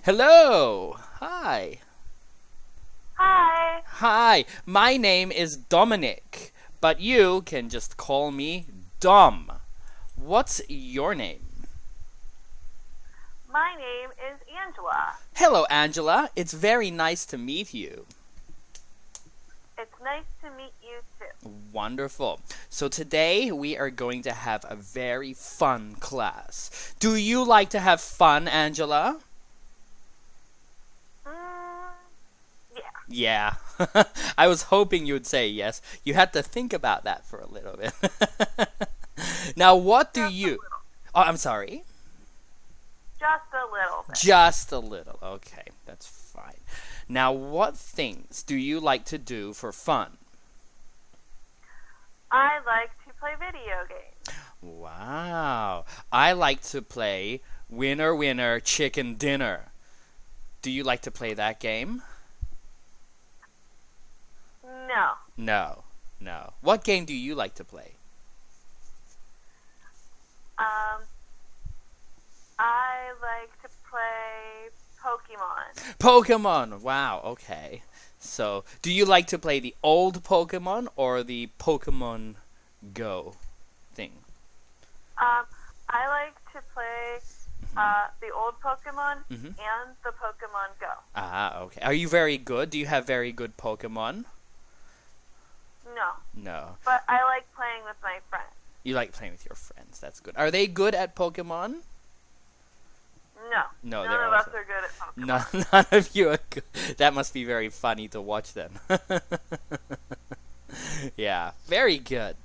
Hello. Hi. Hi, Hi. My name is Dominic, but you can just call me Dom. What's your name? my name is Angela. Hello, Angela. It's very nice to meet you. It's nice to meet you too. Wonderful. So today we are going to have a very fun class. Do you like to have fun, Angela? Mm, yeah. Yeah. I was hoping you'd say yes. You had to think about that for a little bit. Now, what do Just a you. little. Oh, I'm sorry. Just a little bit. Just a little. Okay, that's fine. Now, what things do you like to do for fun? I like to play video games. Wow. I like to play Winner Winner Chicken Dinner. Do you like to play that game? No. No. No. What game do you like to play? Um, I like to play Pokemon. Pokemon. Wow, okay. So, do you like to play the old Pokemon or the Pokemon Go thing? I like to play the old Pokemon Mm-hmm. and the Pokemon Go. Ah, okay. Are you very good? Do you have very good Pokemon? No, No. but I like playing with my friends. You like playing with your friends. That's good. Are they good at Pokemon? No, No, none they're of us also are good at Pokemon. none of you are good. That must be very funny to watch then. Yeah, very good.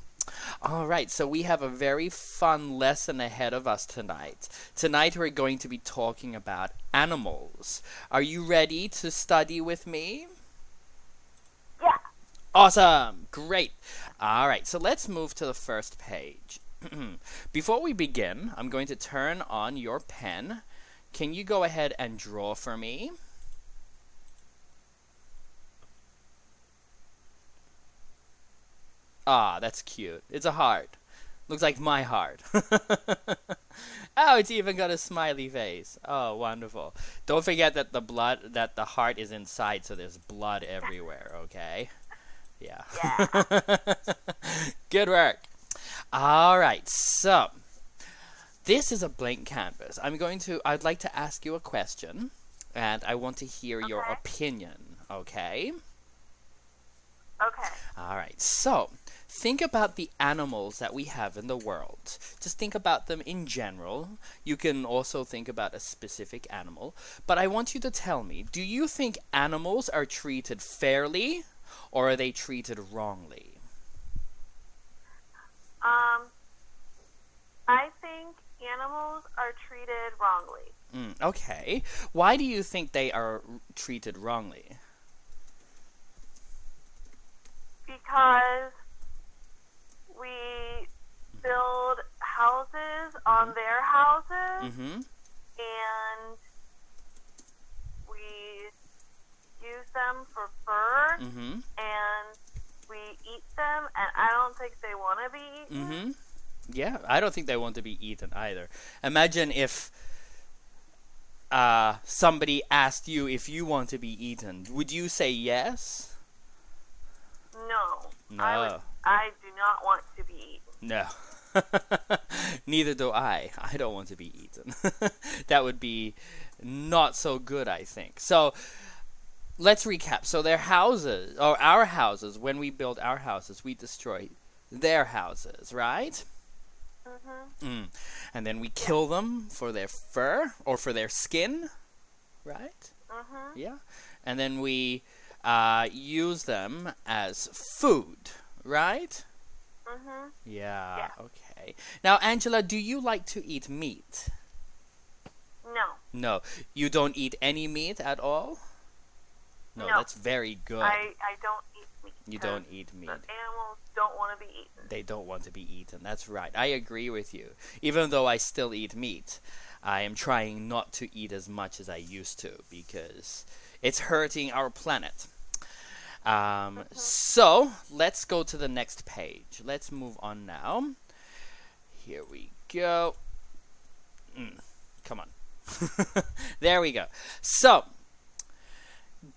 All right, so we have a very fun lesson ahead of us tonight. Tonight we're going to be talking about animals. Are you ready to study with me? Yeah. Awesome! Great! All right, so let's move to the first page. Before we begin, I'm going to turn on your pen. Can you go ahead and draw for me? Ah, that's cute. It's a heart. Looks like my heart. Oh, it's even got a smiley face. Oh, wonderful. Don't forget that the heart is inside, so there's blood everywhere, okay? Yeah. Yeah. Good work. All right, so this is a blank canvas. I'd like to ask you a question, and I want to hear your Okay. opinion, okay? Okay. All right, so think about the animals that we have in the world. Just think about them in general. You can also think about a specific animal. But I want you to tell me, do you think animals are treated fairly or are they treated wrongly? I think animals are treated wrongly Okay. Why do you think they are treated wrongly? because we build houses on their houses Mm-hmm. and we use them for fur Mm-hmm. and we eat them and I don't think they want to be eaten. Mm-hmm. Yeah, I don't think they want to be eaten either. Imagine if somebody asked you if you want to be eaten. Would you say yes? No. No. I do not want to be eaten. No. Neither do I. I don't want to be eaten. That would be not so good, I think. So let's recap. So their houses, or our houses, when we build our houses, we destroy their houses, right? Mhm. And then we kill them for their fur or for their skin, right? Mhm. Yeah. And then we use them as food, right? Mhm. Yeah, Yeah. okay. Now, Angela, do you like to eat meat? No. No, you don't eat any meat at all? No, No. that's very good. I don't eat meat. You 'cause don't eat meat. The animals don't want to be eaten. They don't want to be eaten. That's right. I agree with you. Even though I still eat meat, I am trying not to eat as much as I used to because it's hurting our planet. So let's go to the next page. Let's move on now. Here we go. Come on. There we go. So,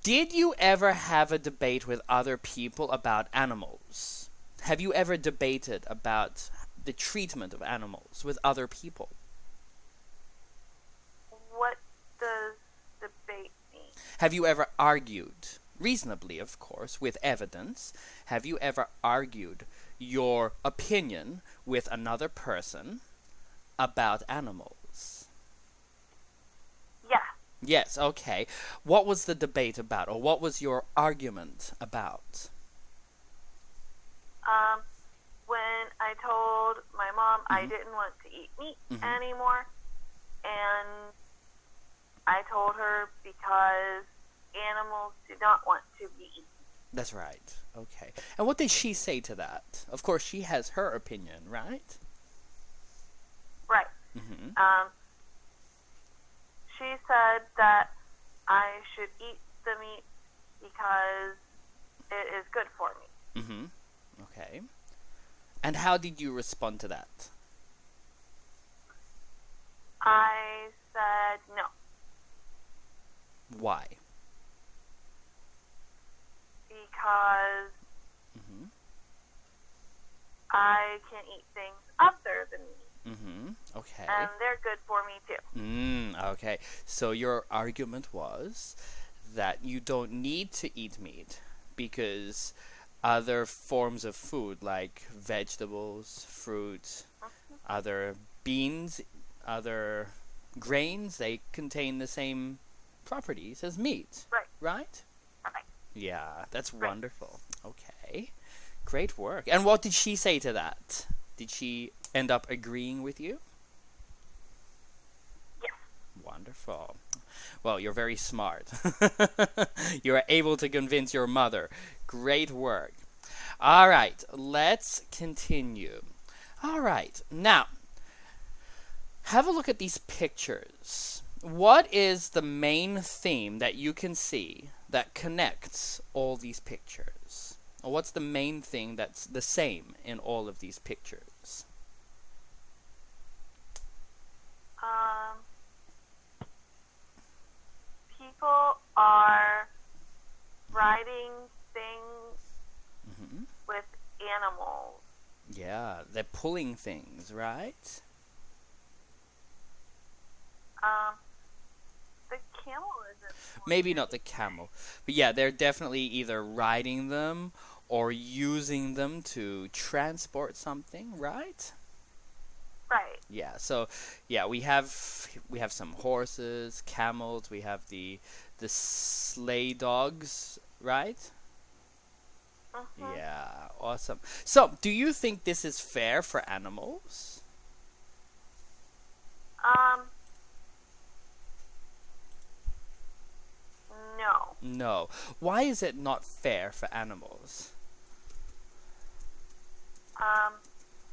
did you ever have a debate with other people about animals? Have you ever debated about the treatment of animals with other people? What does debate mean? Have you ever argued, reasonably of course, with evidence, have you ever argued your opinion with another person about animals? Yeah. Yes, okay. What was the debate about, or what was your argument about? When I told my mom I didn't want to eat meat anymore, and I told her because animals do not want to be eaten. That's right. Okay. And what did she say to that? Of course, she has her opinion, right? Right. Mm-hmm. She said that I should eat the meat because it is good for me. Mm-hmm. Okay. And how did you respond to that? I said no. Why? Because Mm-hmm. I can eat things other than meat, Mm-hmm. Okay. and they're good for me too. Okay. So your argument was that you don't need to eat meat because other forms of food like vegetables, fruit, other beans, other grains, they contain the same properties as meat. Right. Right? Right. Yeah, that's Right. wonderful. Okay. Great work. And what did she say to that? Did she end up agreeing with you? Yes. Wonderful. Well, you're very smart. You are able to convince your mother. Great work. All right, let's continue. All right, now, have a look at these pictures. What is the main theme that you can see that connects all these pictures? Or what's the main thing that's the same in all of these pictures? People are riding things Mm-hmm. with animals. Yeah, they're pulling things, right? The camel isn't. Maybe not the camel. But yeah, they're definitely either riding them or using them to transport something, right? Right. Yeah, so yeah, we have some horses, camels, we have the sleigh dogs, right? Mhm. Yeah, awesome. So, do you think this is fair for animals? No. No. Why is it not fair for animals?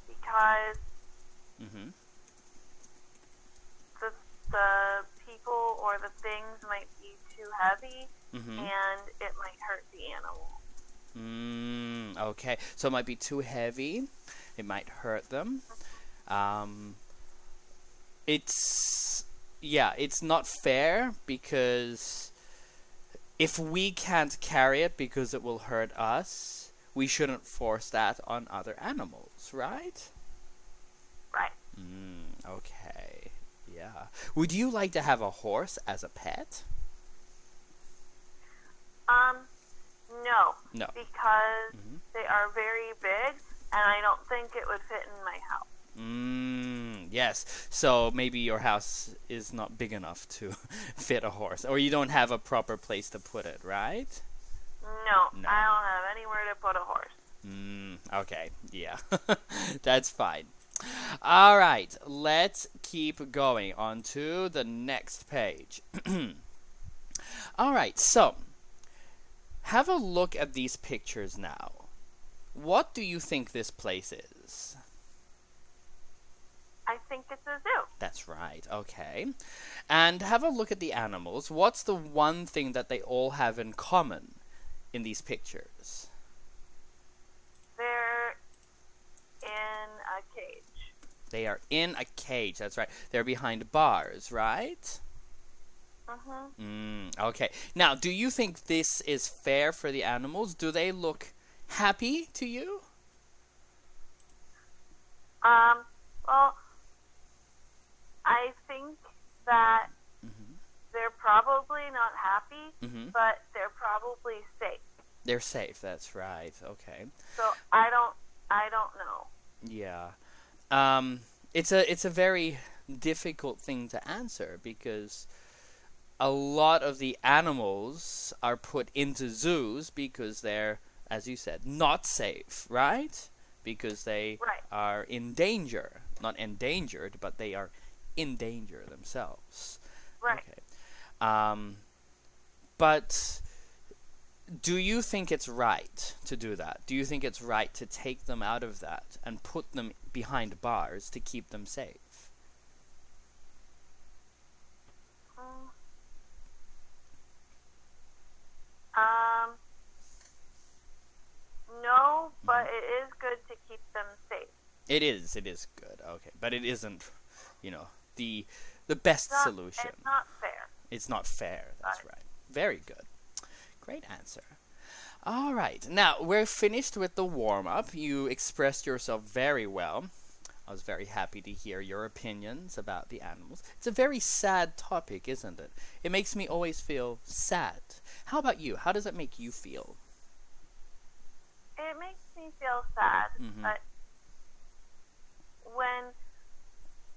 Because Mm-hmm. the people or the things might be too heavy, Mm-hmm. and it might hurt the animal. Okay, so it might be too heavy. It might hurt them. It's not fair because if we can't carry it because it will hurt us, we shouldn't force that on other animals, right? Right. Okay. Yeah. Would you like to have a horse as a pet? No. No. Because Mhm. they are very big, and I don't think it would fit in my house. Yes. So maybe your house is not big enough to fit a horse, or you don't have a proper place to put it, right? No, No. I don't have anywhere to put a horse. Okay. Yeah. That's fine. All right. Let's keep going on to the next page. All right. So, have a look at these pictures now. What do you think this place is? I think it's a zoo. That's right. Okay. And have a look at the animals. What's the one thing that they all have in common in these pictures? They're in a cage. They are in a cage. That's right. They're behind bars, right? Okay. Now, do you think this is fair for the animals? Do they look happy to you? Well, I think that they're probably not happy, but they're probably safe. They're safe. That's right. Okay. So I don't know. Yeah. It's a very difficult thing to answer because a lot of the animals are put into zoos because they're, as you said, not safe, right? Because they Right. are in danger. Not endangered, but they are in danger themselves. Right. Okay. But do you think it's right to do that? Do you think it's right to take them out of that and put them behind bars to keep them safe? No, but it is good to keep them safe. It is good. Okay, but it isn't, the best solution. It's not fair. It's not fair. That's right. Very good. Great answer. All right. Now, we're finished with the warm-up. You expressed yourself very well. I was very happy to hear your opinions about the animals. It's a very sad topic, isn't it? It makes me always feel sad. How about you? How does it make you feel? It makes me feel sad, but when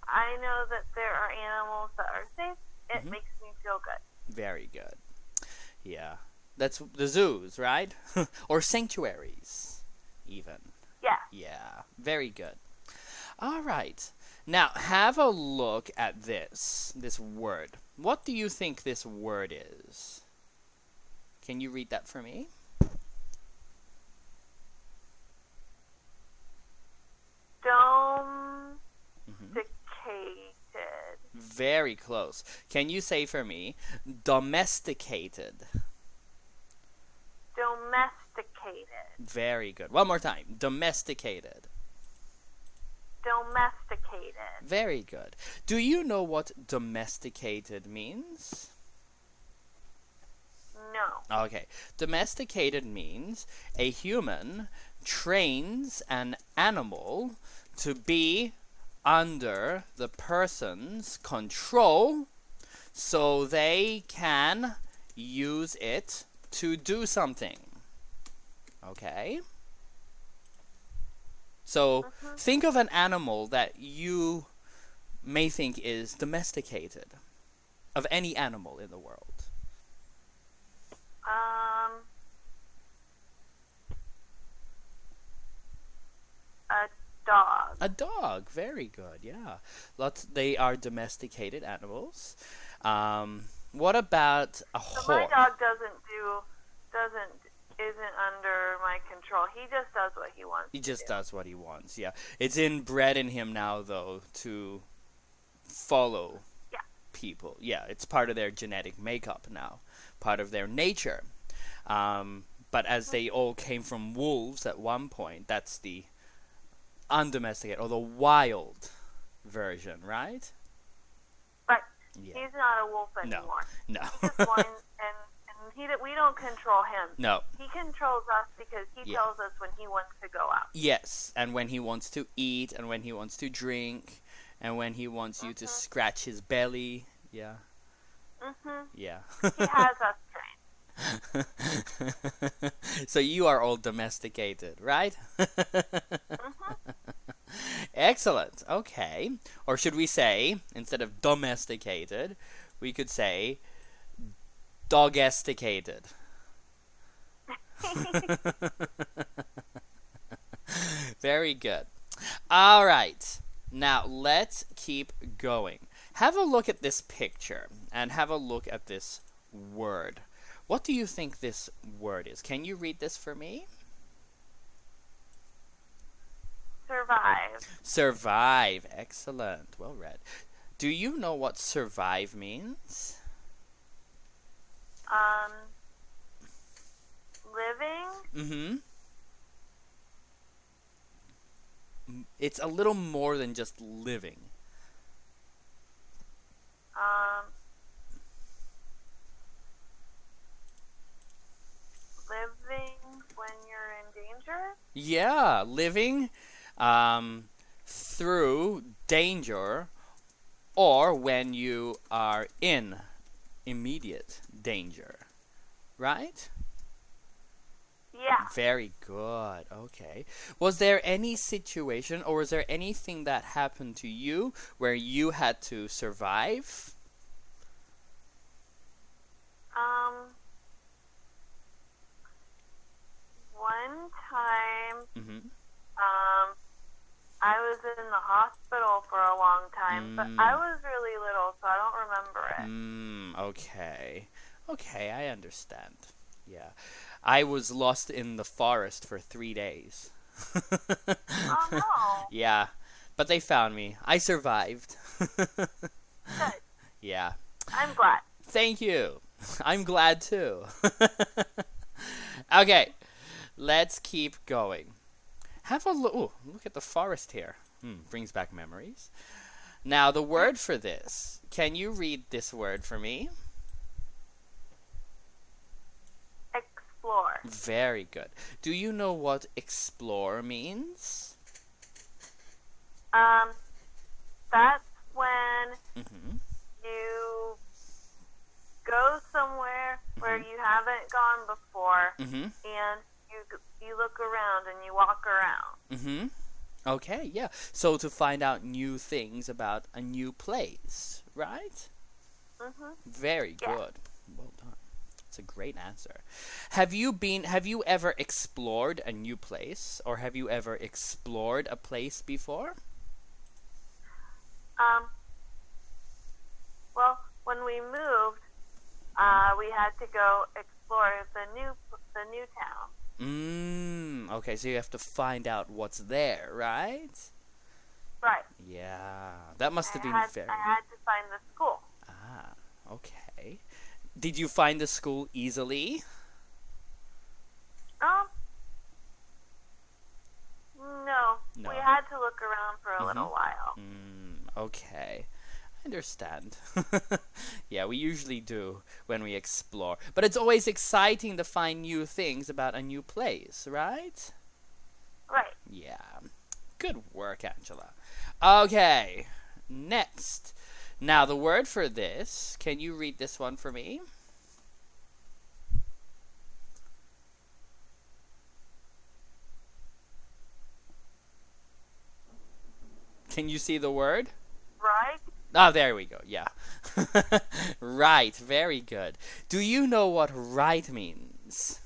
I know that there are animals that are safe, it makes me feel good. Very good. Yeah. That's the zoos, right? Or sanctuaries, even. Yeah. Yeah. Very good. All right. Now, have a look at this word. What do you think this word is? Can you read that for me? Domesticated. Very close. Can you say for me, domesticated? Domesticated. Very good. One more time. Domesticated. Domesticated. Very good. Do you know what domesticated means? No. Okay. Domesticated means a human trains an animal to be under the person's control so they can use it to do something. Okay? So think of an animal that you may think is domesticated. Of any animal in the world. A dog. A dog, very good, yeah. They are domesticated animals. What about a horse? So my dog isn't under my control. He just does what he wants. He just does what he wants, yeah. It's inbred in him now, though, to follow people. Yeah, it's part of their genetic makeup now, part of their nature. But as they all came from wolves at one point, that's the undomesticated or the wild version, right? Right. Yeah. He's not a wolf anymore. No. He's just one, and we don't control him. No. He controls us because he tells us when he wants to go out. Yes, and when he wants to eat, and when he wants to drink, and when he wants you to scratch his belly. Yeah. Yeah. He has us trained. So you are all domesticated, right? Excellent. Okay. Or should we say, instead of domesticated, we could say dogesticated. Very good. All right. Now let's keep going. Have a look at this picture and have a look at this word. What do you think this word is? Can you read this for me? Survive. Survive. Excellent. Well read. Do you know what survive means? Living. It's a little more than just living. Yeah, living um, through danger or when you are in immediate danger, right? Yeah. Very good. Okay. Was there any situation or was there anything that happened to you where you had to survive? Um, one time, Mm-hmm. I was in the hospital for a long time, but I Mm. was really little, so I don't remember it. Okay. Okay, I understand. Yeah. I was lost in the forest for 3 days. Oh no. Yeah, but they found me. I survived. Good. Yeah. I'm glad. Thank you. I'm glad too. Okay, let's keep going. Have a look. Ooh, look at the forest here. Brings back memories. Now, the word for this. Can you read this word for me? Explore. Very good. Do you know what explore means? Um, that's when Mm-hmm. you go somewhere where Mhm. you haven't gone before, Mm-hmm. and you look around and you walk around. Mm-hmm. Okay, yeah. So to find out new things about a new place, right? Mhm. Very Yeah. good. Well done. It's a great answer. Have you ever explored a new place or have you ever explored a place before? Um, well, when we moved, we had to go explore the new town. Okay, so you have to find out what's there, right? Right. Yeah. That must have been very I had to find the school. Ah, okay. Did you find the school easily? Um, no, No. we had to look around for a Mhm. little while. Okay. I understand. Yeah, we usually do when we explore. But it's always exciting to find new things about a new place, right? Right. Yeah. Good work, Angela. Okay. Next. Now, the word for this, can you read this one for me? Can you see the word? Right. Oh, there we go. Yeah. Right. Very good. Do you know what right means?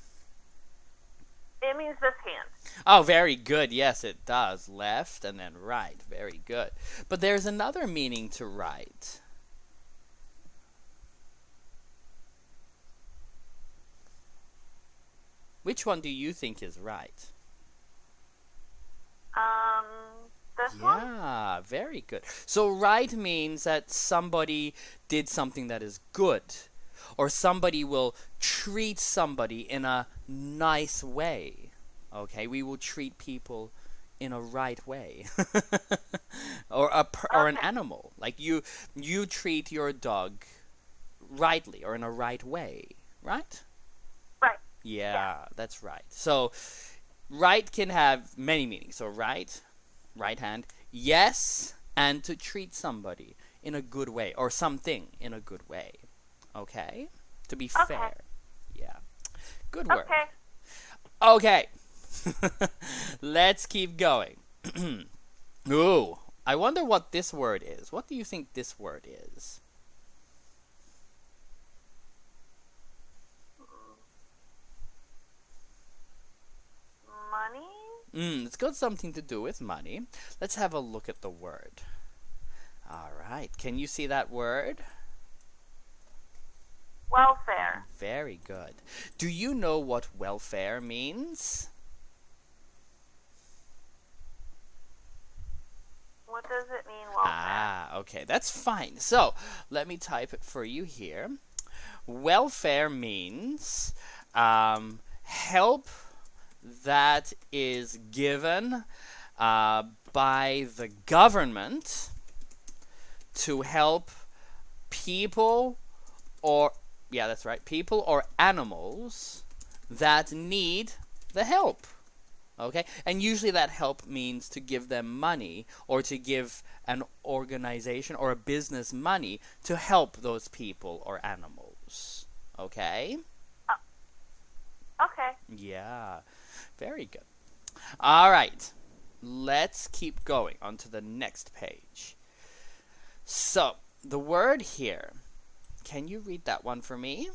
It means this hand. Oh, very good. Yes, it does. Left and then right. Very good. But there's another meaning to right. Which one do you think is right? Um, this one. Yeah, very good. So right means that somebody did something that is good, or somebody will treat somebody in a nice way. Okay, we will treat people in a right way. Or an Okay. animal. Like you treat your dog rightly or in a right way, right? Right. Yeah, that's right. So right can have many meanings. So right hand, yes, and to treat somebody in a good way or something in a good way. Okay? To be Okay. fair. Yeah. Good work. Okay. Okay. Let's keep going. Ooh, I wonder what this word is. What do you think this word is? Money. It's got something to do with money. Let's have a look at the word. All right. Can you see that word? Welfare. Very good. Do you know what welfare means? What does it mean, welfare? Okay, that's fine. So, let me type it for you here. Welfare means help that is given by the government to help people or, yeah, that's right, people or animals that need the help. Okay? And usually that help means to give them money or to give an organization or a business money to help those people or animals. Okay? Okay. Yeah. Very good. All right. Let's keep going on to the next page. So, the word here, can you read that one for me?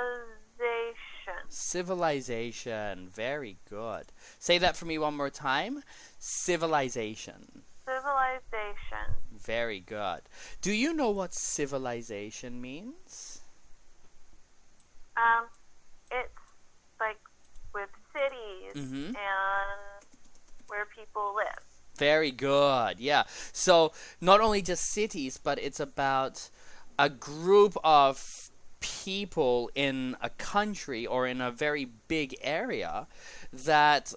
Civilization. Civilization. Very good. Say that for me one more time. Civilization. Civilization. Very good. Do you know what civilization means? It's like with cities Mm-hmm. and where people live. Very good. Yeah. So not only just cities, but it's about a group of people in a country or in a very big area that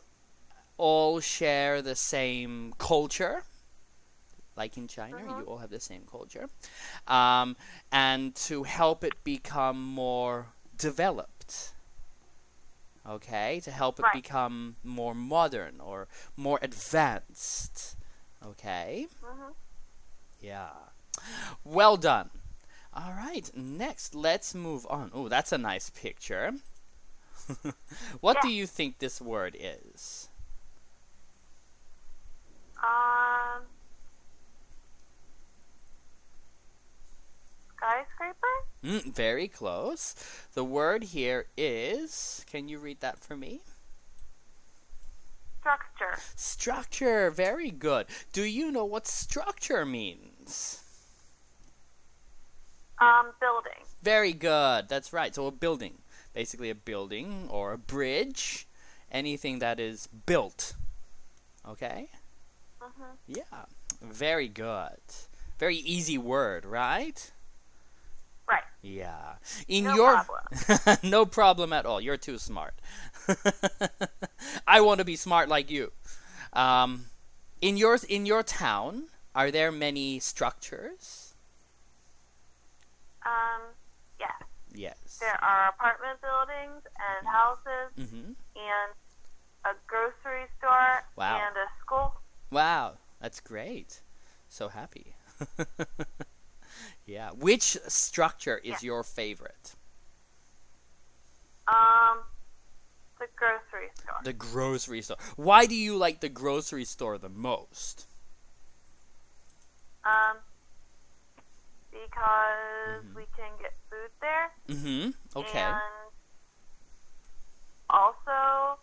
all share the same culture. Like in China, you all have the same culture. And to help it become more developed. Okay, to help it Right. become more modern or more advanced. Okay, Mhm. yeah. Well done. All right, next, let's move on. Oh, that's a nice picture. What Yeah. do you think this word is? Skyscraper? Very close. The word here is, can you read that for me? Structure. Structure, very good. Do you know what structure means? Building. Very good. That's right. So a building, basically a building or a bridge, anything that is built. Okay? Mhm. Yeah. Very good. Very easy word, right? Right. Yeah. In No your problem. no problem at all. You're too smart. I want to be smart like you. In your town, are there many structures? Yes. Yes. There are apartment buildings and houses Mhm. and a grocery store Wow. and a school. Wow, that's great. So happy. Yeah. Which structure is your favorite? The grocery store. The grocery store. Why do you like the grocery store the most? Because we can get food there. Mhm. Okay. And also,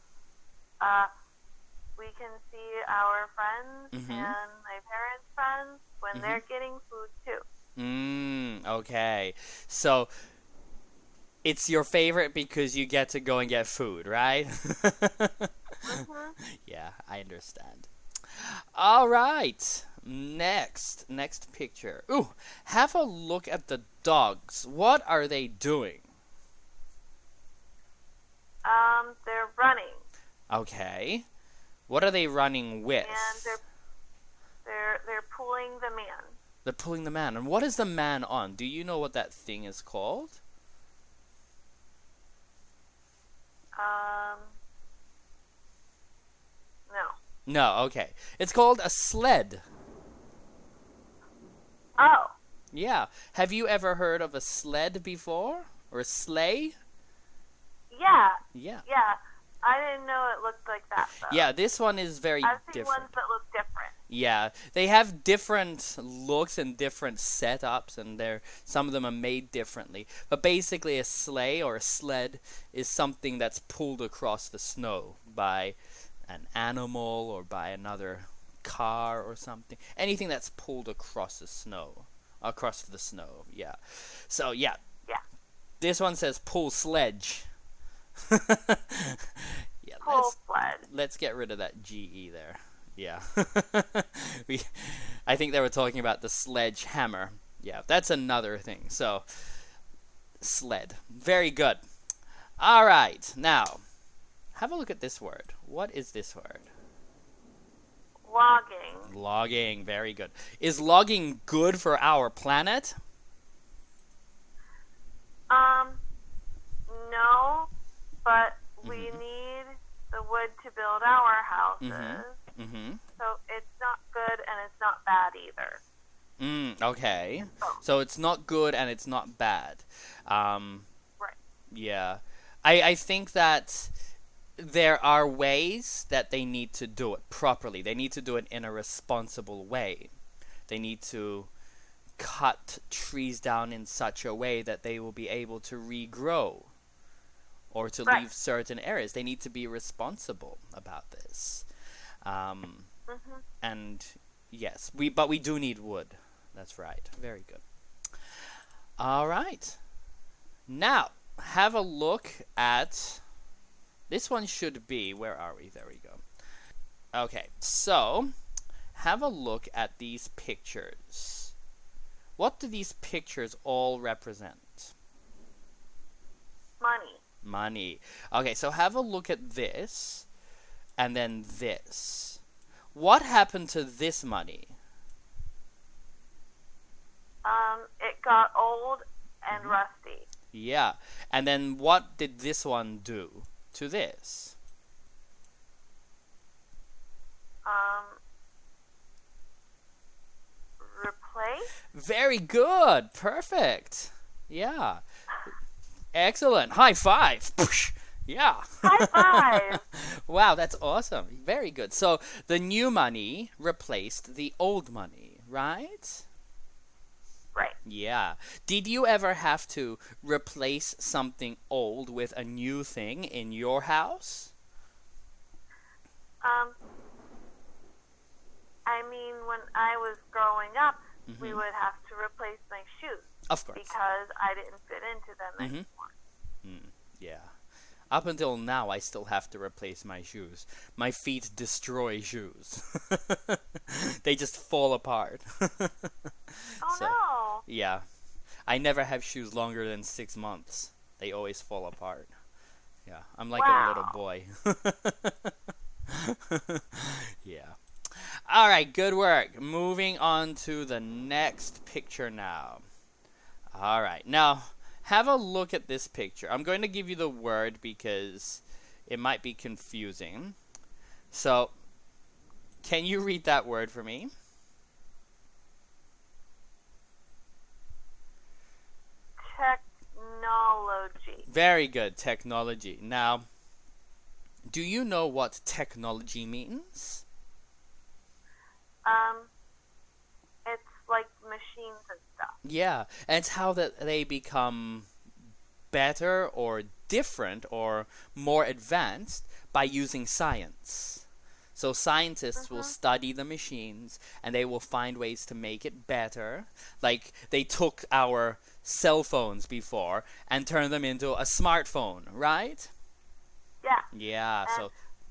we can see our friends Mhm. and my parents' friends when they're getting food too. Okay. So it's your favorite because you get to go and get food, right? Mhm. Yeah, I understand. All right. Next picture. Ooh, have a look at the dogs. What are they doing? They're running, Okay. What are they running with? and they're pulling the man. They're pulling the man. And what is the man on? Do you know what that thing is called? No. No, okay. It's called a sled. Oh, Yeah. Have you ever heard of a sled before? Or a sleigh? yeah, Yeah. yeah. I didn't know it looked like that though. Yeah, this one is very I've seen different. ones that look different. Yeah, they have different looks and different setups, and some of them are made differently. But basically, a sleigh or a sled is something that's pulled across the snow by an animal or by another car or something. Anything that's pulled across the snow. Yeah. So yeah. Yeah. This one says pull sledge. Yeah. Pull sled. Let's get rid of that GE there. Yeah. I think they were talking about the sledgehammer. Yeah, that's another thing. So, sled. Very good. All right. Now, have a look at this word. What is this word? Logging. Logging. Very good. Is logging good for our planet? No, wood to build our houses. Mm-hmm. So it's not good and it's not bad either. Okay. Oh. So it's not good and it's not bad. Right. Yeah. I think that there are ways that they need to do it properly. They need to do it in a responsible way. They need to cut trees down in such a way that they will be able to regrow or to Right. leave certain areas. They need to be responsible about this. And yes, but we do need wood. That's right. Very good. All right. Now, have a look at this one should be, where are we? There we go. Okay, so have a look at these pictures. What do these pictures all represent? Money. Money. Okay, so have a look at this and then this. What happened to this money? It got old and rusty. Yeah. And then what did this one do to this? Replace? Very good. Perfect. Yeah. Excellent. High five. Yeah. High five. Wow, that's awesome. Very good. So the new money replaced the old money, right? Right. Yeah. Did you ever have to replace something old with a new thing in your house? I mean, when I was growing up, we would have to replace my shoes. Of course. Because I didn't fit into them anymore. Yeah. Up until now, I still have to replace my shoes. My feet destroy shoes. They just fall apart. Oh, So, no. yeah. I never have shoes longer than 6 months. They always fall apart. Yeah. I'm like a little boy. Yeah. All right. Good work. Moving on to the next picture now. All right. Now, have a look at this picture. I'm going to give you the word because it might be confusing. So, can you read that word for me? Technology. Very good. Technology. Now, do you know what technology means? It's like machines and stuff. Yeah, and it's how that they become better or different or more advanced by using science. So scientists will study the machines and they will find ways to make it better. Like they took our cell phones before and turned them into a smartphone, right? Yeah. Yeah, And so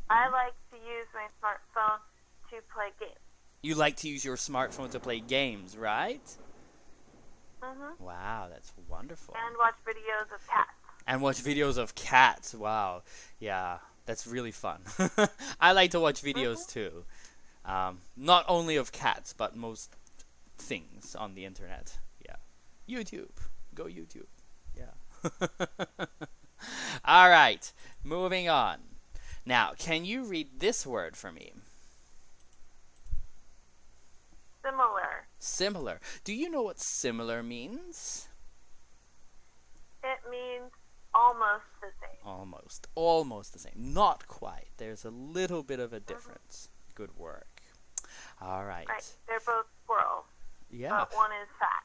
I like to use my smartphone to play games. you like to use your smartphone to play games, right? Mm-hmm. Wow, that's wonderful. And watch videos of cats. And watch videos of cats. Wow. Yeah, that's really fun. I like to watch videos too. Not only of cats, but most things on the internet. Yeah. YouTube. Go YouTube. Yeah. All right. Moving on. Now, can you read this word for me? Similar. Similar. Do you know what similar means? It means almost the same. Almost. Almost the same. Not quite. There's a little bit of a difference. Good work. All right. Right. They're both squirrels. Yeah. But one is fat.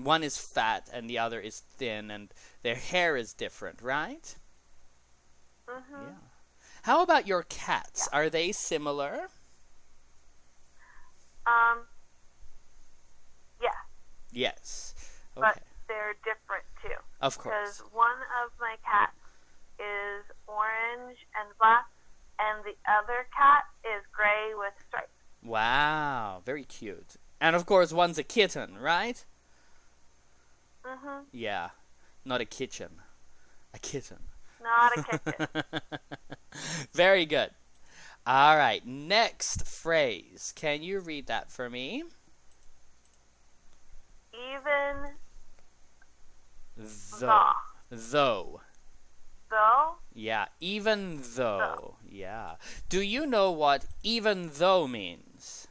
One is fat and the other is thin, and their hair is different, right? Mm-hmm. Yeah. How about your cats? Are they similar? Yeah. Yes. Okay. But they're different too. Of course. Because one of my cats is orange and black, and the other cat is gray with stripes. Wow. Very cute. And of course, one's a kitten, right? Mm-hmm. Yeah. Not a kitchen. A kitten. Not a kitten. Very good. All right. Next phrase. Can you read that for me? Even Though. Though. though Yeah, even though. Yeah. Do you know what even though means?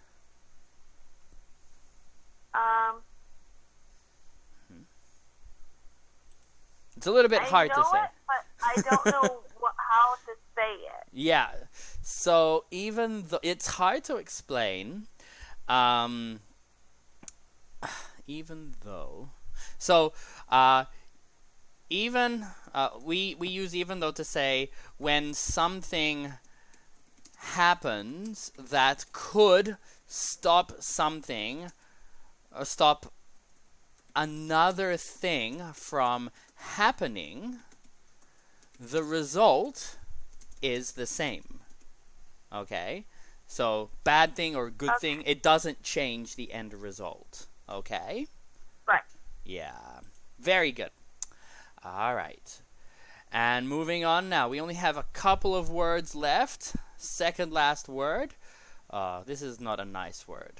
It's a little bit hard to say. I know it, but I don't know how to say it. Yeah. So even though it's hard to explain, even though. So we use even though to say when something happens that could stop something or stop another thing from happening, the result is the same. Okay? So bad thing or good thing, it doesn't change the end result. Okay? Right. Yeah. Very good. All right. And moving on now. We only have a couple of words left. Second last word. This is not a nice word.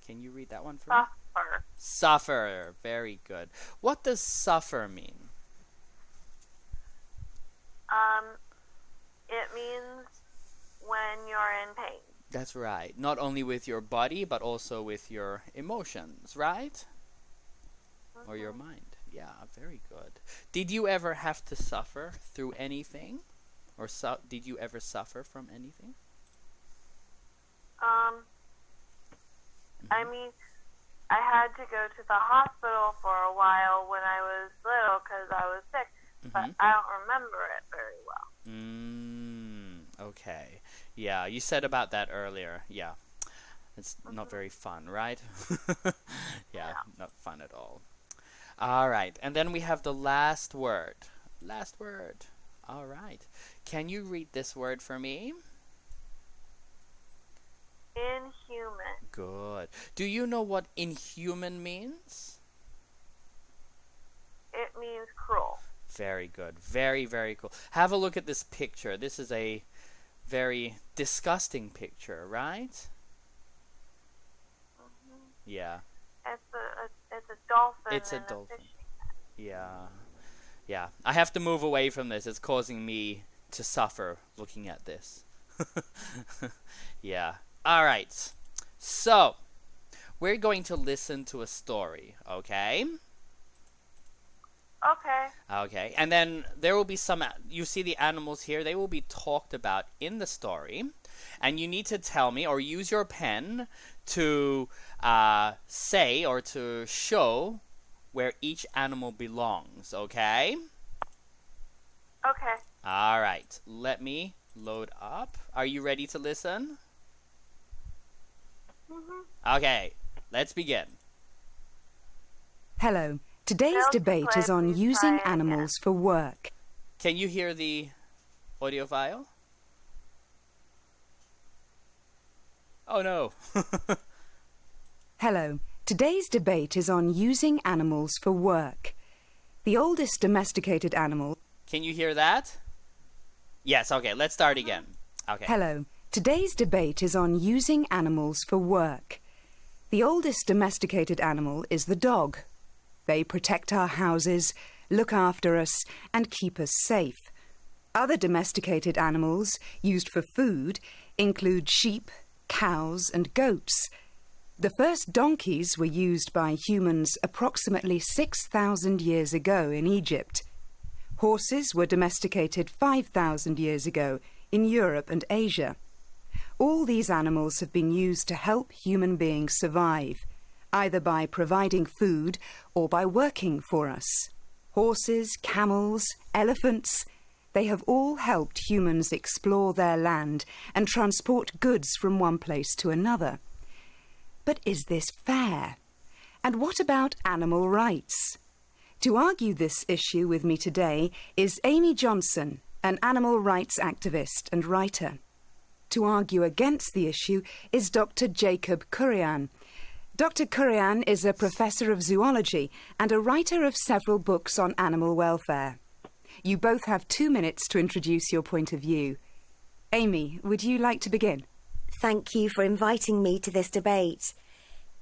Can you read that one for me? Suffer. Suffer. Very good. What does suffer mean? It means when you're in pain. That's right. Not only with your body, but also with your emotions, right? Or your mind. Yeah, very good. Did you ever have to suffer through anything? Or did you ever suffer from anything? I mean, I had to go to the hospital for a while when I was little because I was sick, but I don't remember it very well. Okay. Yeah, you said about that earlier. Yeah. It's not very fun, right? Yeah, not fun at all. All right. And then we have the last word. Last word. All right. Can you read this word for me? Inhuman. Good. Do you know what inhuman means? It means cruel. Very good. Very, very cool. Have a look at this picture. This is a very disgusting picture, right? Yeah. It's a dolphin. It's a in dolphin. fishing. Yeah. Yeah. I have to move away from this. It's causing me to suffer looking at this. Yeah. All right. So, we're going to listen to a story, okay? Okay. Okay. And then there will be some, you see the animals here, they will be talked about in the story. And you need to tell me or use your pen to say or to show where each animal belongs, okay? Okay. All right. Let me load up. Are you ready to listen? Okay. Let's begin. Hello. Today's Bill, debate is on please using try animals for work. Can you hear the audio file? Oh no. Hello. Today's debate is on using animals for work. The oldest domesticated animal... Can you hear that? Yes, okay, let's start again. Okay. Hello. Today's debate is on using animals for work. The oldest domesticated animal is the dog. They protect our houses, look after us, and keep us safe. Other domesticated animals used for food include sheep, cows, and goats. The first donkeys were used by humans approximately 6,000 years ago in Egypt. Horses were domesticated 5,000 years ago in Europe and Asia. All these animals have been used to help human beings survive, either by providing food or by working for us. Horses, camels, elephants, they have all helped humans explore their land and transport goods from one place to another. But is this fair? And what about animal rights? To argue this issue with me today is Amy Johnson, an animal rights activist and writer. To argue against the issue is Dr. Jacob Kurian. Dr. Kurian is a professor of zoology and a writer of several books on animal welfare. You both have 2 minutes to introduce your point of view. Amy, would you like to begin? Thank you for inviting me to this debate.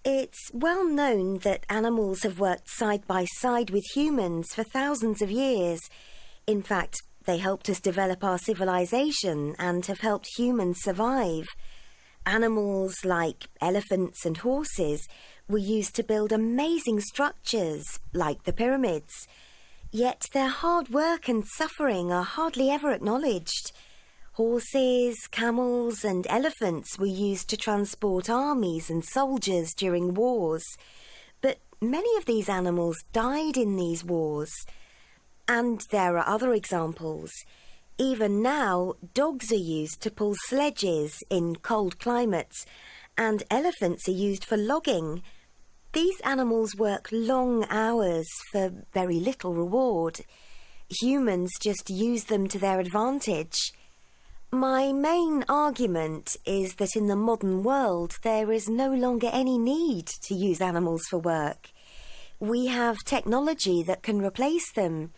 It's well known that animals have worked side by side with humans for thousands of years. In fact, They helped us develop our civilization and have helped humans survive. Animals like elephants and horses were used to build amazing structures, like the pyramids. Yet their hard work and suffering are hardly ever acknowledged. Horses, camels and elephants were used to transport armies and soldiers during wars. But many of these animals died in these wars. And there are other examples. Even now, dogs are used to pull sledges in cold climates, and elephants are used for logging. These animals work long hours for very little reward. Humans just use them to their advantage. My main argument is that in the modern world there is no longer any need to use animals for work. We have technology that can replace them.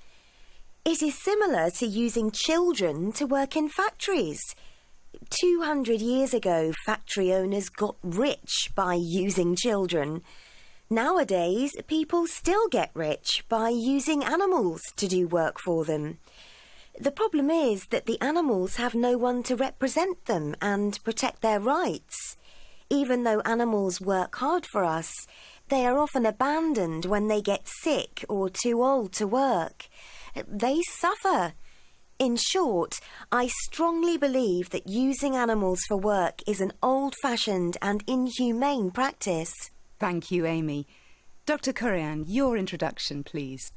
It is similar to using children to work in factories. 200 years ago, factory owners got rich by using children. Nowadays, people still get rich by using animals to do work for them. The problem is that the animals have no one to represent them and protect their rights. Even though animals work hard for us, they are often abandoned when they get sick or too old to work. They suffer. In short, I strongly believe that using animals for work is an old-fashioned and inhumane practice. Thank you, Amy. Dr. Kurian, your introduction, please.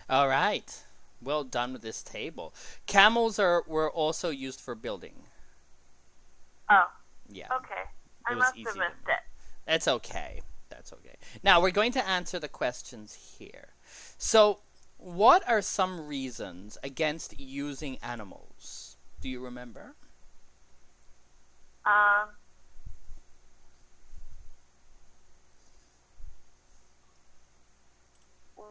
All right. Well done with this table. Camels were also used for building. Oh. Yeah. Okay. I It was must easy have to- missed it. That's okay. That's okay. Now we're going to answer the questions here. So, what are some reasons against using animals? Do you remember?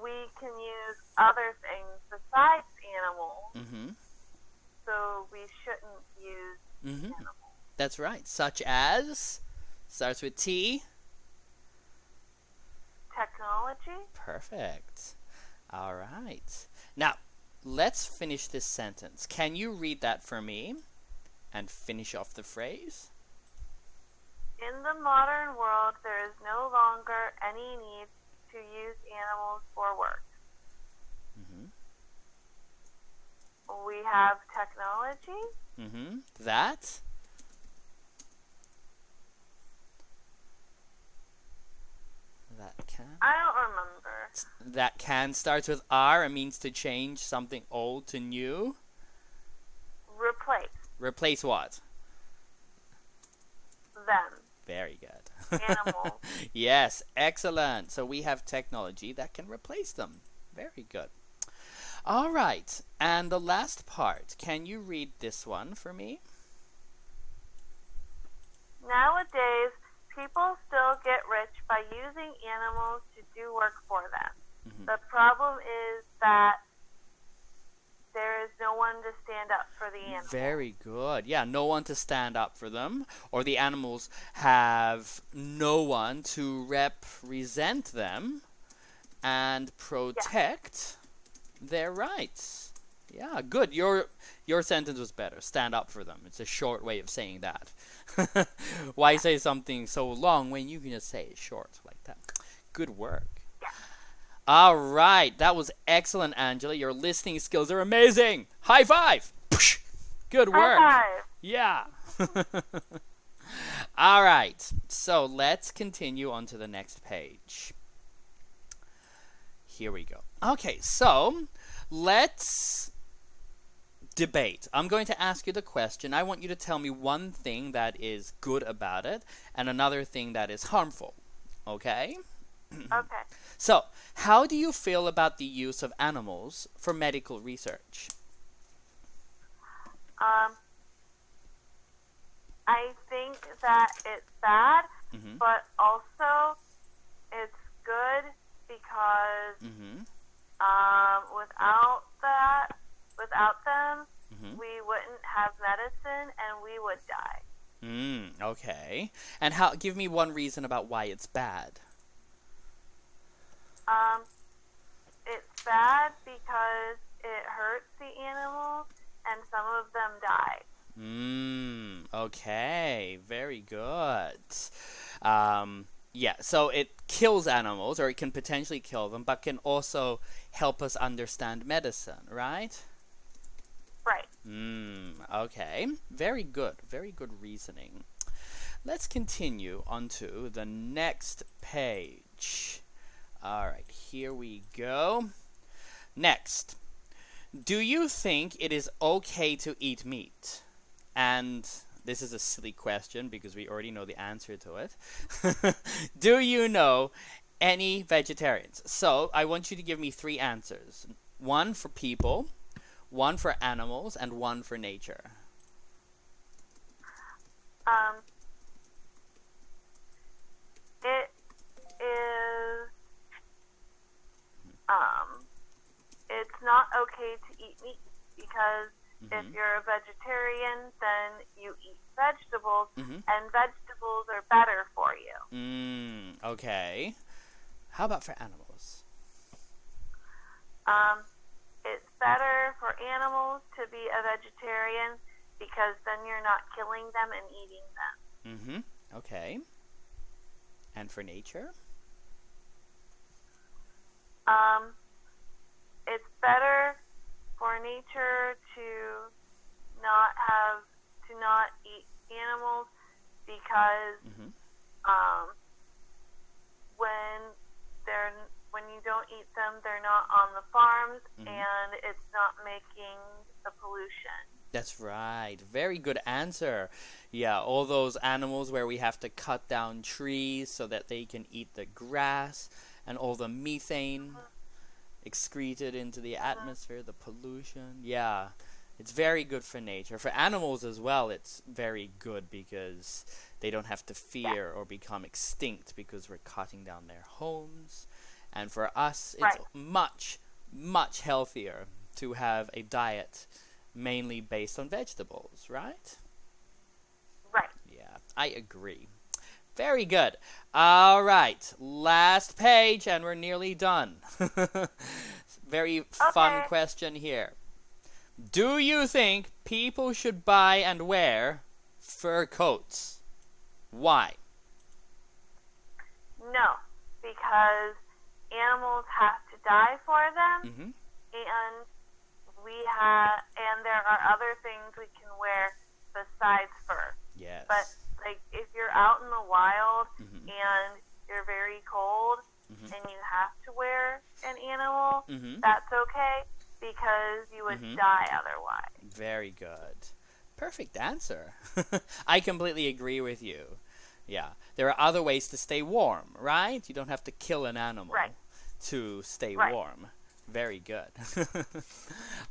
We can use other things besides animals, Mm-hmm. so we shouldn't use Mm-hmm. animals. That's right. Such as starts with T. Technology? Perfect. All right. Now, let's finish this sentence. Can you read that for me and finish off the phrase? In the modern world, there is no longer any need to use animals for work. Mm-hmm. We have technology. Mm-hmm. That. That can. I don't remember. That can starts with R and means to change something old to new. Replace Replace what? them. Very good. Animals. Yes, excellent. So we have technology that can replace them. Very good. All right. And the last part. Can you read this one for me? Nowadays, people still get rich by using animals to do work for them. Mhm. The problem is that there is no one to stand up for the animals. Very good. Yeah, no one to stand up for them, or the animals have no one to represent them and protect their rights. Yeah, good. Your sentence was better. Stand up for them. It's a short way of saying that. Why say something so long when you can just say it short like that? Good work. Yeah. All right, that was excellent, Angela. Your listening skills are amazing. High five. Good work. High five. Yeah. All right, so let's continue on to the next page. Here we go. Okay, so let's debate. I'm going to ask you the question. I want you to tell me one thing that is good about it and another thing that is harmful. Okay? Okay. So, how do you feel about the use of animals for medical research? I think that it's bad, Mhm. but also it's good because Mhm. without them, Mhm. we wouldn't have medicine and we would die. Okay. And how? Give me one reason about why it's bad. It's bad because it hurts the animals, and some of them die. Okay, very good. Yeah, so it kills animals, or it can potentially kill them, but can also help us understand medicine, right? Right. Okay, very good reasoning. Let's continue on to the next page. All right, here we go. Next, do you think it is okay to eat meat? And this is a silly question because we already know the answer to it. Do you know any vegetarians? So I want you to give me 3 answers. 1 for people, 1 for animals, and 1 for nature. It is, it's not okay to eat meat because if you're a vegetarian, then you eat vegetables, and vegetables are better for you. Okay. How about for animals? It's better for animals to be a vegetarian because then you're not killing them and eating them. Okay. And for nature? It's better for nature to not eat animals because when you don't eat them, they're not on the farms, and it's not making the pollution. That's right. Very good answer. Yeah, all those animals where we have to cut down trees so that they can eat the grass, and all the methane excreted into the atmosphere, the pollution. Yeah, it's very good for nature. For animals as well, it's very good because they don't have to fear or become extinct because we're cutting down their homes. And for us, it's much, much healthier to have a diet mainly based on vegetables, right? Right. Yeah, I agree. Very good. All right, last page, and we're nearly done. Very fun question here. Do you think people should buy and wear fur coats? Why? No, because animals have to die for them, and there are other things we can wear besides fur. Yes. But like if you're out in the wild and you're very cold and you have to wear an animal, that's okay because you would die otherwise. Very good. Perfect answer. I completely agree with you. Yeah. There are other ways to stay warm, right? You don't have to kill an animal to stay warm. Very good.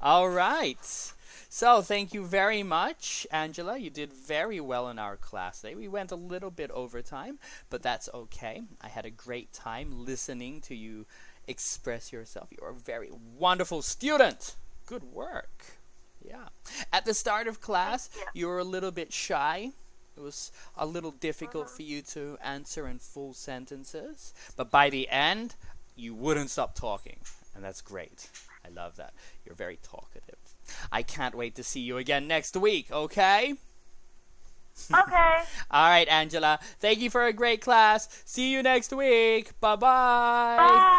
All right. So thank you very much, Angela. You did very well in our class today. We went a little bit over time, but that's okay. I had a great time listening to you express yourself. You're a very wonderful student. Good work. Yeah. At the start of class, you were a little bit shy. It was a little difficult for you to answer in full sentences, but by the end, you wouldn't stop talking, and that's great. I love that. You're very talkative. I can't wait to see you again next week, okay? Okay. All right, Angela. Thank you for a great class. See you next week. Bye-bye. Bye.